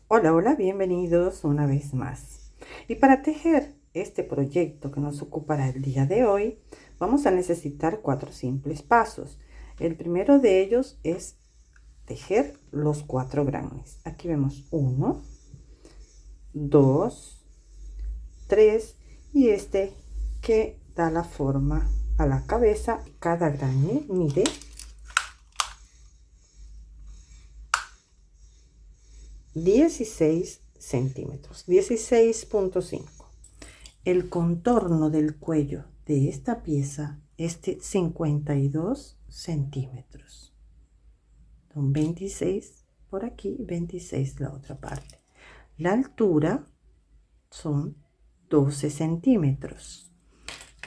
Hola, hola, bienvenidos una vez más. Y para tejer este proyecto que nos ocupará el día de hoy, vamos a necesitar 4 simples pasos. El primero de ellos es tejer los 4 granes. Aquí vemos 1, 2, 3 y este que da la forma a la cabeza. Cada grane mide 16 centímetros, 16,5. El contorno del cuello de esta pieza es de 52 centímetros. Son 26 por aquí, 26 la otra parte. La altura son 12 centímetros.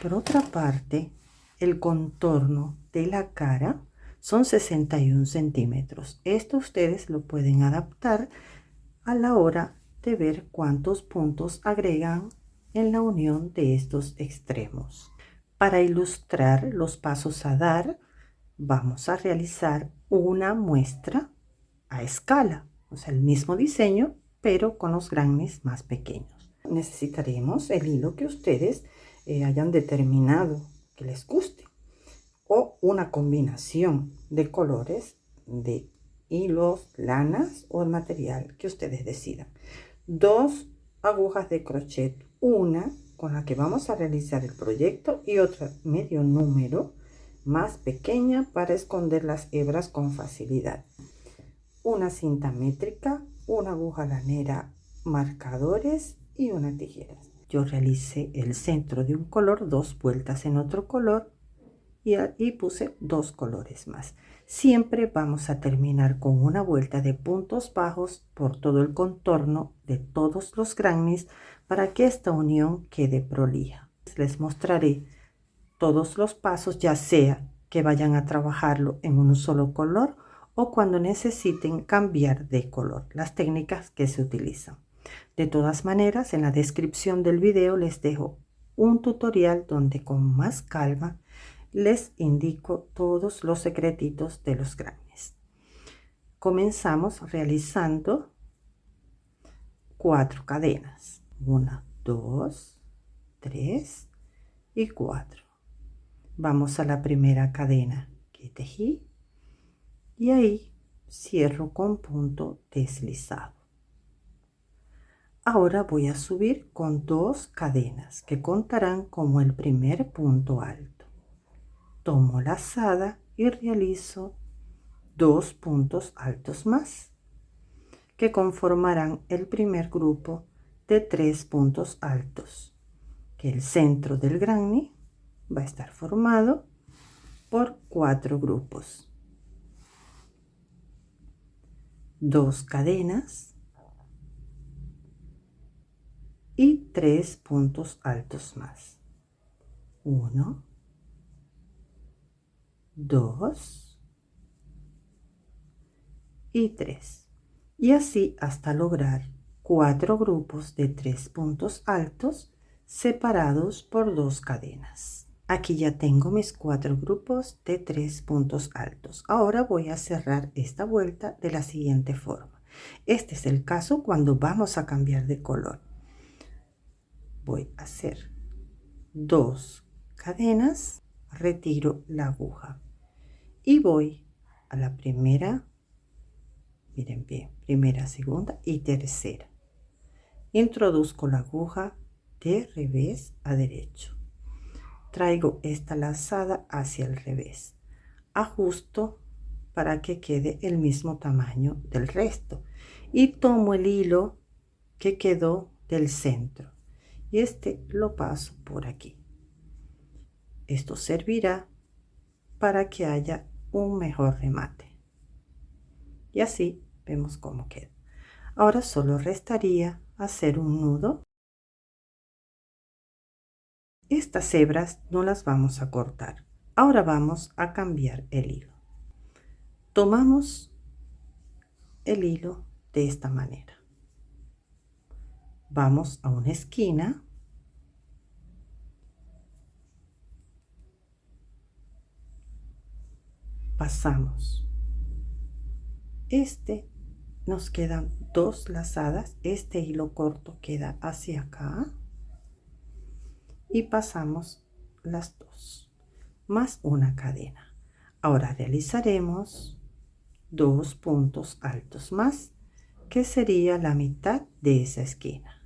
Por otra parte, el contorno de la cara son 61 centímetros. Esto ustedes lo pueden adaptar a la hora de ver cuántos puntos agregan en la unión de estos extremos. Para ilustrar los pasos a dar, vamos a realizar una muestra a escala, o sea, el mismo diseño, pero con los granes más pequeños. Necesitaremos el hilo que ustedes hayan determinado que les guste, o una combinación de colores de hilos, lanas o el material que ustedes decidan. 2 agujas de crochet, una con la que vamos a realizar el proyecto y otra medio número más pequeña para esconder las hebras con facilidad. Una cinta métrica, una aguja lanera, marcadores y una tijera. Yo realicé el centro de un color, 2 vueltas en otro color y puse 2 colores más. Siempre vamos a terminar con una vuelta de puntos bajos por todo el contorno de todos los granes para que esta unión quede prolija. Les mostraré todos los pasos, ya sea que vayan a trabajarlo en un solo color o cuando necesiten cambiar de color, las técnicas que se utilizan. De todas maneras, en la descripción del video les dejo un tutorial donde con más calma les indico todos los secretitos de los granes. Comenzamos realizando 4 cadenas. 1, 2, 3 y 4. Vamos a la primera cadena que tejí y ahí cierro con punto deslizado. Ahora voy a subir con 2 cadenas que contarán como el primer punto alto. Tomo lazada y realizo 2 puntos altos más que conformarán el primer grupo de 3 puntos altos, que el centro del granny va a estar formado por 4 grupos, 2 cadenas y 3 puntos altos más. 1, 2 y 3. Y así hasta lograr 4 grupos de 3 puntos altos separados por 2 cadenas. Aquí ya tengo mis 4 grupos de 3 puntos altos. Ahora voy a cerrar esta vuelta de la siguiente forma. Este es el caso cuando vamos a cambiar de color. Voy a hacer 2 cadenas, retiro la aguja y voy a la primera, miren bien, primera, segunda y tercera. Introduzco la aguja de revés a derecho. Traigo esta lazada hacia el revés. Ajusto para que quede el mismo tamaño del resto. Y tomo el hilo que quedó del centro. Y este lo paso por aquí. Esto servirá para que haya un mejor remate. Y así vemos cómo queda. Ahora solo restaría hacer un nudo. Estas hebras no las vamos a cortar. Ahora vamos a cambiar el hilo. Tomamos el hilo de esta manera. Vamos a una esquina. Pasamos Nos quedan 2 lazadas. Este hilo corto queda hacia acá y pasamos las 2 más una cadena. Ahora realizaremos 2 puntos altos más, que sería la mitad de esa esquina.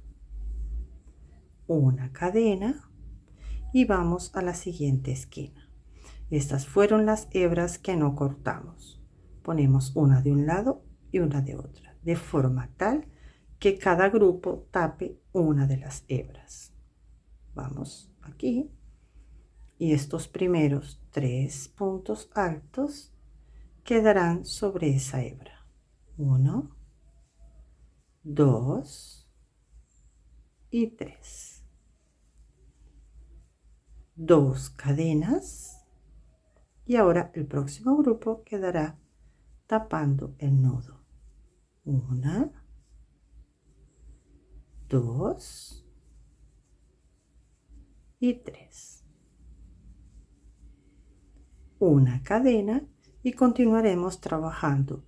Una cadena y vamos a la siguiente esquina. Estas fueron las hebras que no cortamos. Ponemos una de un lado y una de otra, de forma tal que cada grupo tape una de las hebras. Vamos aquí y estos primeros 3 puntos altos quedarán sobre esa hebra. 1, 2 y 3. 2 cadenas y ahora el próximo grupo quedará tapando el nudo. 1, 2 y 3. Una cadena y continuaremos trabajando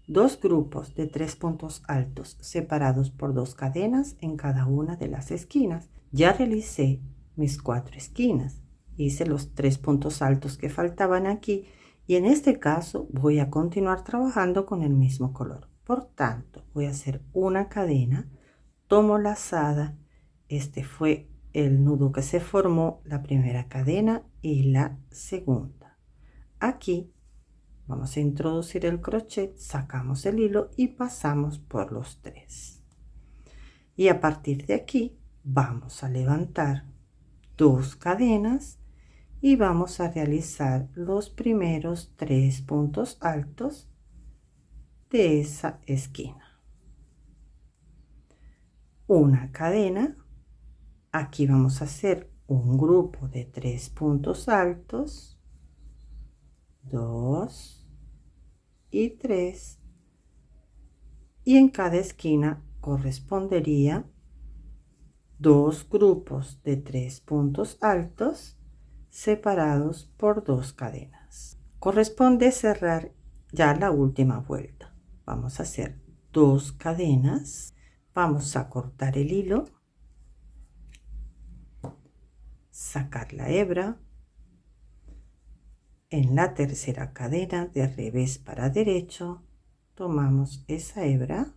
2 grupos de 3 puntos altos separados por 2 cadenas en cada una de las esquinas. Ya realicé mis 4 esquinas, hice los 3 puntos altos que faltaban aquí y en este caso voy a continuar trabajando con el mismo color. Por tanto, voy a hacer una cadena, tomo lazada, este fue el nudo que se formó, la primera cadena y la segunda. Aquí vamos a introducir el crochet, sacamos el hilo y pasamos por los 3. Y a partir de aquí vamos a levantar 2 cadenas y vamos a realizar los primeros 3 puntos altos de esa esquina. Una cadena, aquí vamos a hacer un grupo de 3 puntos altos, 2 y 3, y en cada esquina correspondería 2 grupos de 3 puntos altos separados por 2 cadenas. Corresponde cerrar ya la última vuelta. Vamos a hacer 2 cadenas, vamos a cortar el hilo, sacar la hebra, en la tercera cadena de revés para derecho tomamos esa hebra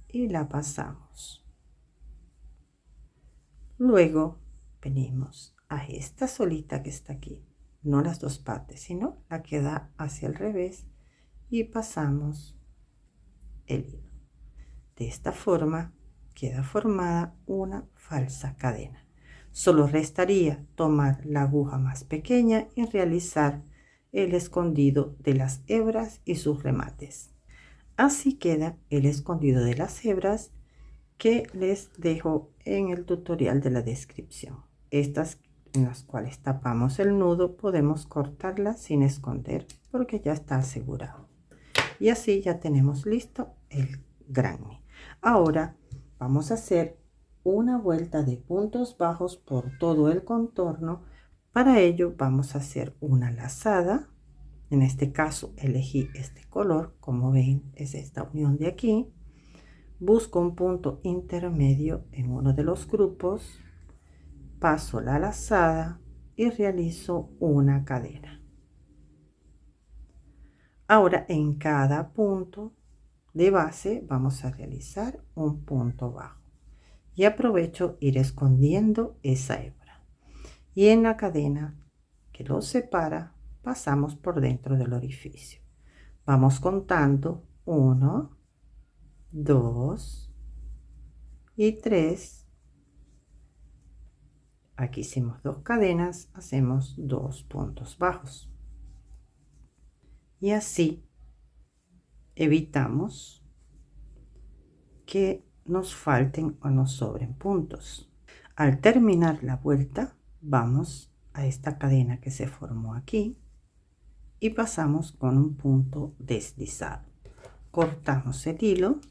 y la pasamos. Luego venimos a esta solita que está aquí, no las 2 partes, sino la que da hacia el revés, y pasamos el hilo. De esta forma queda formada una falsa cadena. Solo restaría tomar la aguja más pequeña y realizar el escondido de las hebras y sus remates. Así queda el escondido de las hebras que les dejo en el tutorial de la descripción. Estas en las cuales tapamos el nudo podemos cortarlas sin esconder porque ya está asegurado. Y así ya tenemos listo el granny. Ahora vamos a hacer una vuelta de puntos bajos por todo el contorno. Para ello vamos a hacer una lazada. En este caso elegí este color, como ven es esta unión de aquí. Busco un punto intermedio en uno de los grupos, paso la lazada y realizo una cadena. Ahora en cada punto de base vamos a realizar un punto bajo y aprovecho ir escondiendo esa hebra, y en la cadena que los separa pasamos por dentro del orificio. Vamos contando 1, 2 y 3. Aquí hicimos 2 cadenas, hacemos 2 puntos bajos y así evitamos que nos falten o nos sobren puntos. Al terminar la vuelta vamos a esta cadena que se formó aquí y pasamos con un punto deslizado. Cortamos el hilo,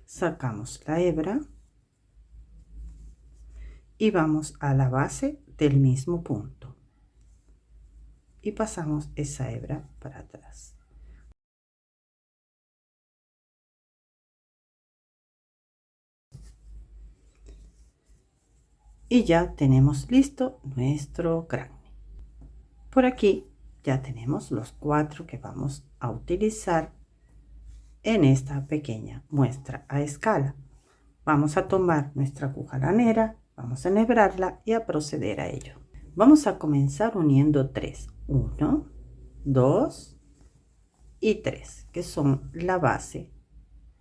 sacamos la hebra y vamos a la base del mismo punto. y pasamos esa hebra para atrás. Y ya tenemos listo nuestro cráneo. Por aquí ya tenemos los 4 que vamos a utilizar en esta pequeña muestra a escala. Vamos a tomar nuestra aguja lanera, vamos a enhebrarla y a proceder a ello. Vamos a comenzar uniendo 3. 1, 2 y 3, que son la base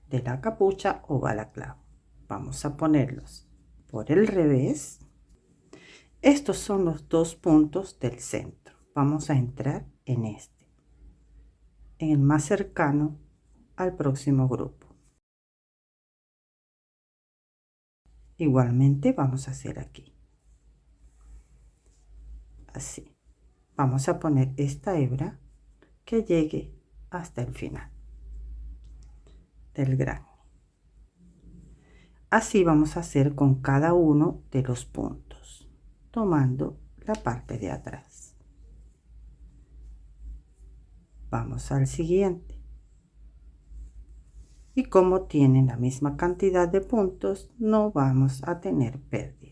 de la capucha o balaclava. Vamos a ponerlos por el revés. Estos son los 2 puntos del centro. Vamos a entrar en este, en el más cercano al próximo grupo. Igualmente vamos a hacer aquí. Así. Vamos a poner esta hebra que llegue hasta el final del grano. Así vamos a hacer con cada uno de los puntos, tomando la parte de atrás. Vamos al siguiente. Y como tienen la misma cantidad de puntos, no vamos a tener pérdida.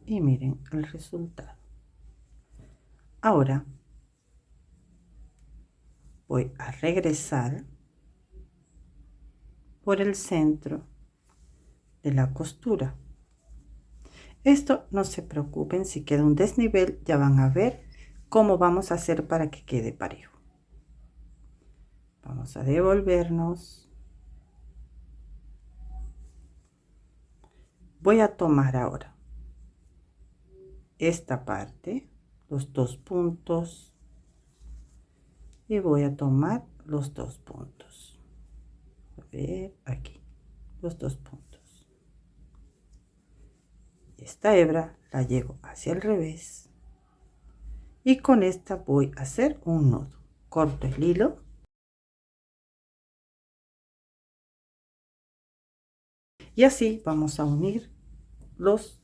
Y miren el resultado. Ahora voy a regresar por el centro de la costura. Esto no se preocupen si queda un desnivel, ya van a ver cómo vamos a hacer para que quede parejo. Vamos a devolvernos. Voy a tomar ahora esta parte, los 2 puntos, y voy a tomar los 2 puntos. A ver, aquí, los 2 puntos. Esta hebra la llevo hacia el revés y con esta voy a hacer un nudo. Corto el hilo y así vamos a unir los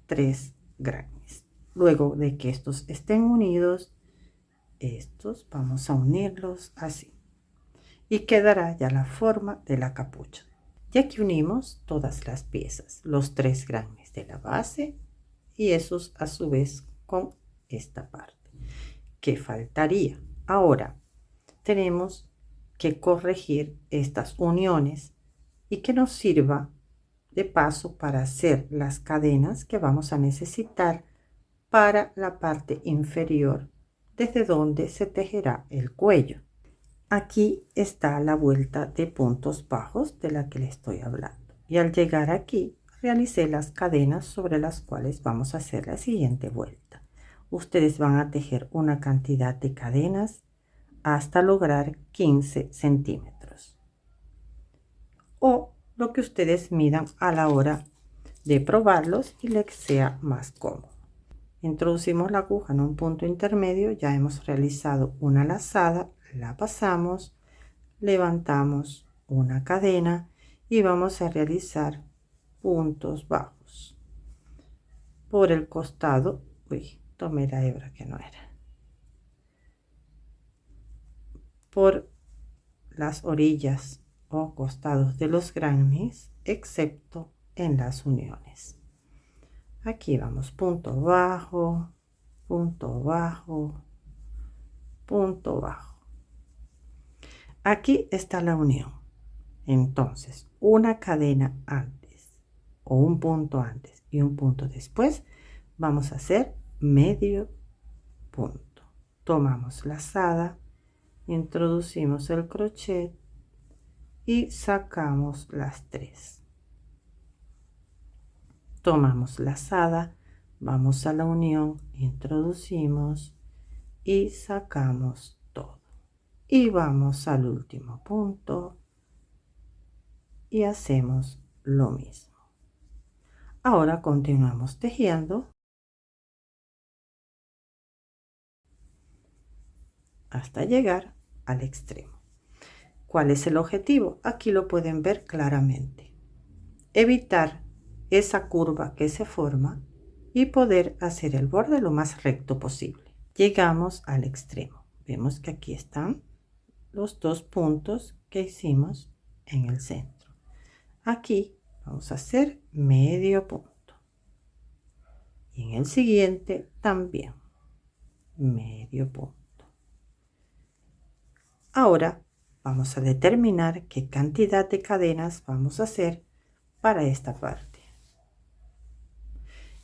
3 granes. Luego de que estos estén unidos, estos vamos a unirlos así y quedará ya la forma de la capucha. Ya que unimos todas las piezas, los 3 granes de la base y esos a su vez con esta parte. ¿Qué faltaría? Ahora tenemos que corregir estas uniones y que nos sirva de paso para hacer las cadenas que vamos a necesitar para la parte inferior, desde donde se tejerá el cuello. Aquí está la vuelta de puntos bajos de la que le estoy hablando. Y al llegar aquí, realicé las cadenas sobre las cuales vamos a hacer la siguiente vuelta. Ustedes van a tejer una cantidad de cadenas hasta lograr 15 centímetros. O lo que ustedes midan a la hora de probarlos y les sea más cómodo. Introducimos la aguja en un punto intermedio, ya hemos realizado una lazada, la pasamos, levantamos una cadena y vamos a realizar puntos bajos por el costado. Uy, tomé la hebra que no era. Por las orillas o costados de los granes, excepto en las uniones. Aquí vamos punto bajo, punto bajo, punto bajo. Aquí está la unión. Entonces, una cadena antes o un punto antes y un punto después, vamos a hacer medio punto. Tomamos lazada, introducimos el crochet y sacamos las 3. Tomamos lazada, vamos a la unión, introducimos y sacamos todo. Y vamos al último punto y hacemos lo mismo. Ahora continuamos tejiendo. hasta llegar al extremo. ¿Cuál es el objetivo? Aquí lo pueden ver claramente. Evitar esa curva que se forma y poder hacer el borde lo más recto posible. Llegamos al extremo. Vemos que aquí están los dos puntos que hicimos en el centro. Aquí vamos a hacer medio punto. Y en el siguiente también medio punto. Ahora vamos a determinar qué cantidad de cadenas vamos a hacer para esta parte.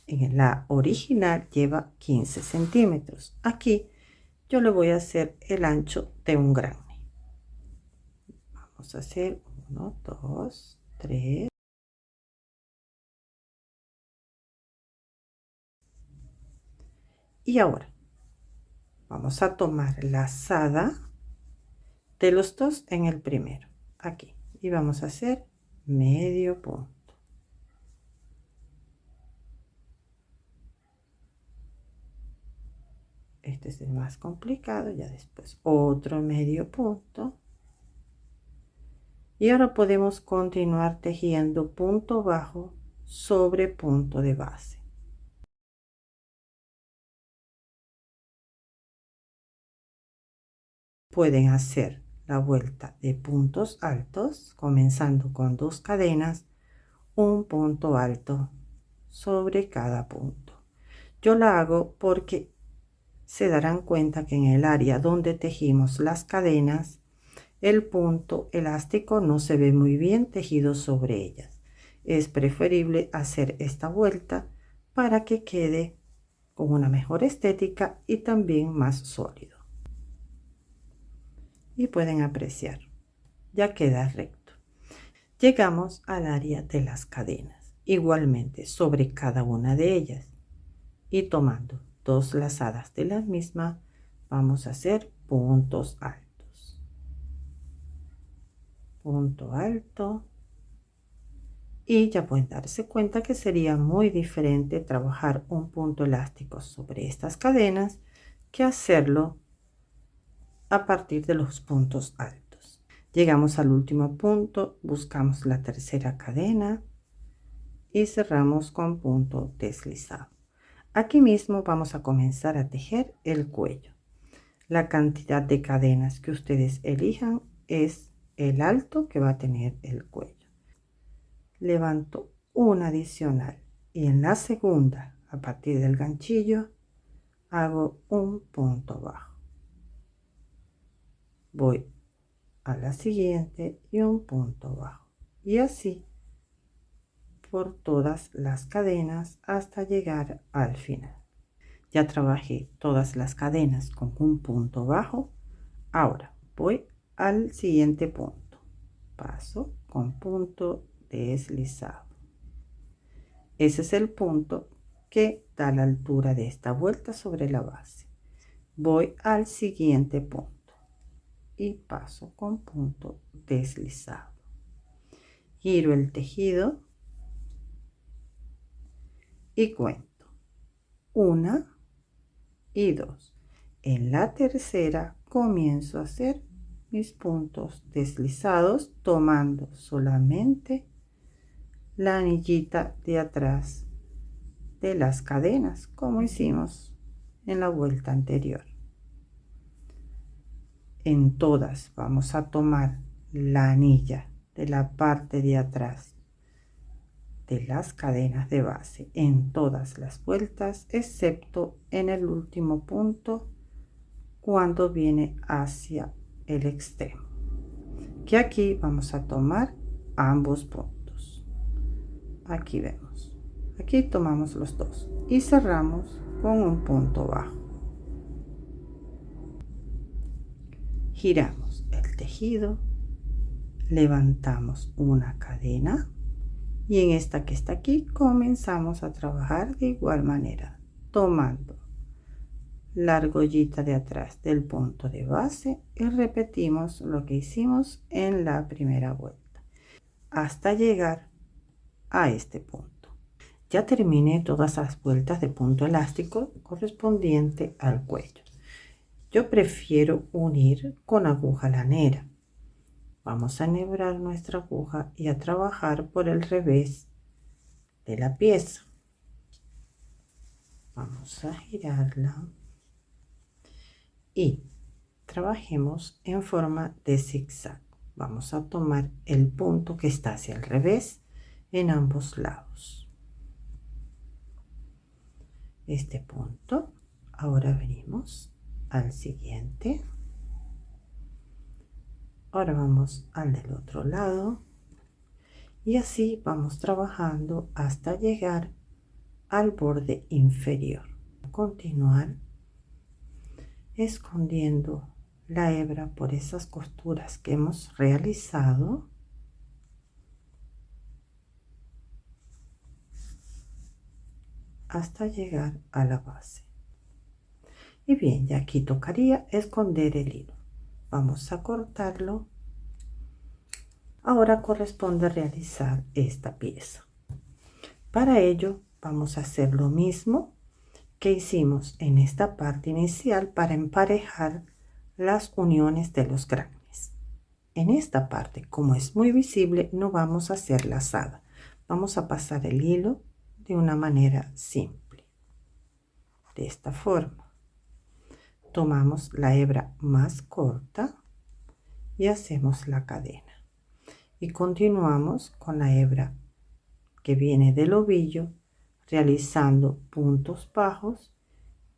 En la original lleva 15 centímetros. Aquí yo le voy a hacer el ancho de un grande. Vamos a hacer 1, 2, 3. Y ahora vamos a tomar la lazada de los dos en el primero, aquí, y vamos a hacer medio punto. Este es el más complicado, ya después otro medio punto. Y ahora podemos continuar tejiendo punto bajo sobre punto de base. Pueden hacer la vuelta de puntos altos, comenzando con 2 cadenas, un punto alto sobre cada punto. Yo la hago porque se darán cuenta que en el área donde tejimos las cadenas, el punto elástico no se ve muy bien tejido sobre ellas. Es preferible hacer esta vuelta para que quede con una mejor estética y también más sólido. Y pueden apreciar, ya queda recto. Llegamos al área de las cadenas, igualmente sobre cada una de ellas, y tomando 2 lazadas de la misma, vamos a hacer puntos altos. Punto alto. Y ya pueden darse cuenta que sería muy diferente trabajar un punto elástico sobre estas cadenas que hacerlo a partir de los puntos altos. Llegamos al último punto, buscamos la tercera cadena y cerramos con punto deslizado. Aquí mismo vamos a comenzar a tejer el cuello. La cantidad de cadenas que ustedes elijan es el alto que va a tener el cuello. Levanto una adicional y en la segunda, a partir del ganchillo, hago un punto bajo. Voy a la siguiente y un punto bajo, y así por todas las cadenas hasta llegar al final. Ya trabajé todas las cadenas con un punto bajo. Ahora voy al siguiente punto, paso con punto deslizado. Ese es el punto que da la altura de esta vuelta sobre la base. Voy al siguiente punto y paso con punto deslizado. Giro el tejido y cuento 1 y 2. En la tercera comienzo a hacer mis puntos deslizados tomando solamente la anillita de atrás de las cadenas, como hicimos en la vuelta anterior. En todas vamos a tomar la anilla de la parte de atrás de las cadenas de base en todas las vueltas, excepto en el último punto cuando viene hacia el extremo, que aquí vamos a tomar ambos puntos. Aquí vemos, aquí tomamos los dos y cerramos con un punto bajo. Giramos el tejido, levantamos una cadena y en esta que está aquí comenzamos a trabajar de igual manera, tomando la argollita de atrás del punto de base y repetimos lo que hicimos en la primera vuelta hasta llegar a este punto. Ya terminé todas las vueltas de punto elástico correspondiente al cuello. Yo prefiero unir con aguja lanera. Vamos a enhebrar nuestra aguja y a trabajar por el revés de la pieza. Vamos a girarla y trabajemos en forma de zigzag. Vamos a tomar el punto que está hacia el revés en ambos lados. Este punto. Ahora venimos al siguiente. Ahora vamos al del otro lado. Y así vamos trabajando hasta llegar al borde inferior. Continuar escondiendo la hebra por esas costuras que hemos realizado. Hasta llegar a la base. Y bien, ya aquí tocaría esconder el hilo. Vamos a cortarlo. Ahora corresponde realizar esta pieza. Para ello vamos a hacer lo mismo que hicimos en esta parte inicial para emparejar las uniones de los granes. En esta parte, como es muy visible, no vamos a hacer lazada. Vamos a pasar el hilo de una manera simple. De esta forma. Tomamos la hebra más corta y hacemos la cadena. Y continuamos con la hebra que viene del ovillo, realizando puntos bajos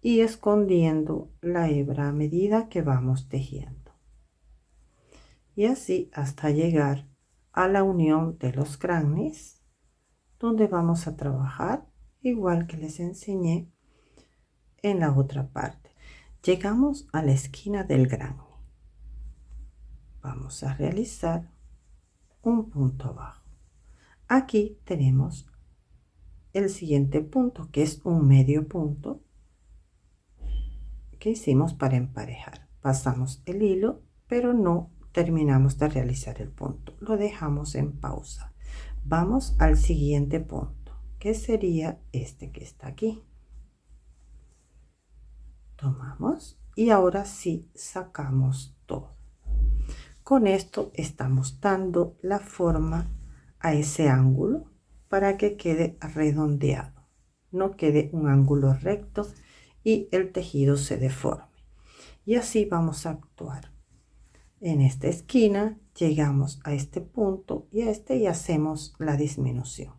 y escondiendo la hebra a medida que vamos tejiendo. Y así hasta llegar a la unión de los granes, donde vamos a trabajar igual que les enseñé en la otra parte. Llegamos a la esquina del grano. Vamos a realizar un punto bajo. Aquí tenemos el siguiente punto, que es un medio punto que hicimos para emparejar. Pasamos el hilo, pero no terminamos de realizar el punto. Lo dejamos en pausa. Vamos al siguiente punto, que sería este que está aquí. Tomamos y ahora sí sacamos todo. Con esto estamos dando la forma a ese ángulo para que quede redondeado, no quede un ángulo recto y el tejido se deforme. Y así vamos a actuar. En esta esquina llegamos a este punto y a este y hacemos la disminución.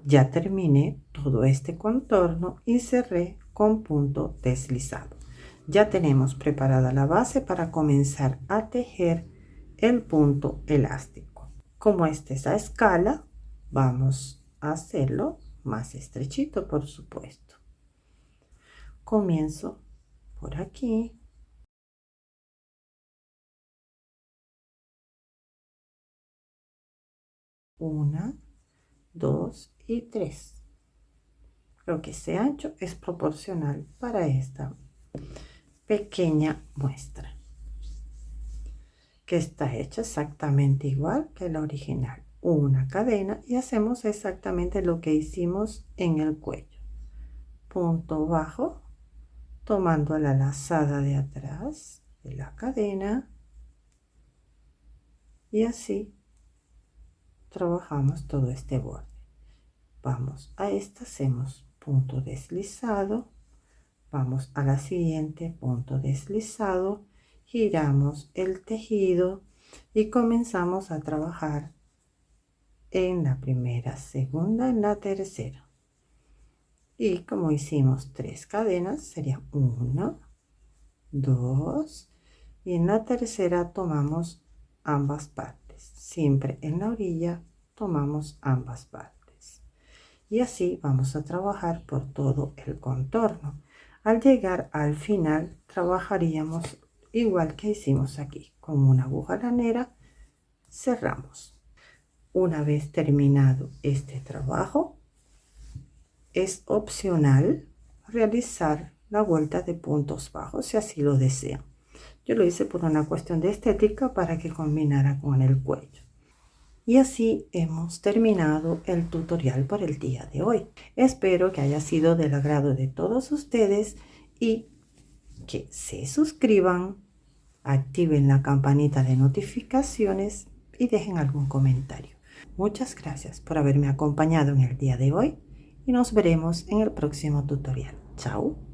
Ya terminé todo este contorno y cerré con punto deslizado. Ya tenemos preparada la base para comenzar a tejer el punto elástico. Como esta es a escala, vamos a hacerlo más estrechito, por supuesto. Comienzo por aquí. Una, dos y tres. Creo que ese ancho es proporcional para esta pequeña muestra, que está hecha exactamente igual que la original. Una cadena y hacemos exactamente lo que hicimos en el cuello. Punto bajo, tomando la lazada de atrás de la cadena, y así trabajamos todo este borde. Vamos a esta, hacemos punto deslizado, vamos a la siguiente, punto deslizado, giramos el tejido y comenzamos a trabajar en la primera, segunda, en la tercera. Y como hicimos 3 cadenas, sería 1, 2, y en la tercera tomamos ambas partes. Siempre en la orilla tomamos ambas partes. Y así vamos a trabajar por todo el contorno. Al llegar al final, trabajaríamos igual que hicimos aquí, con una aguja lanera, cerramos. Una vez terminado este trabajo, es opcional realizar la vuelta de puntos bajos si así lo desean. Yo lo hice por una cuestión de estética para que combinara con el cuello. Y así hemos terminado el tutorial por el día de hoy. Espero que haya sido del agrado de todos ustedes y que se suscriban, activen la campanita de notificaciones y dejen algún comentario. Muchas gracias por haberme acompañado en el día de hoy y nos veremos en el próximo tutorial. Chao.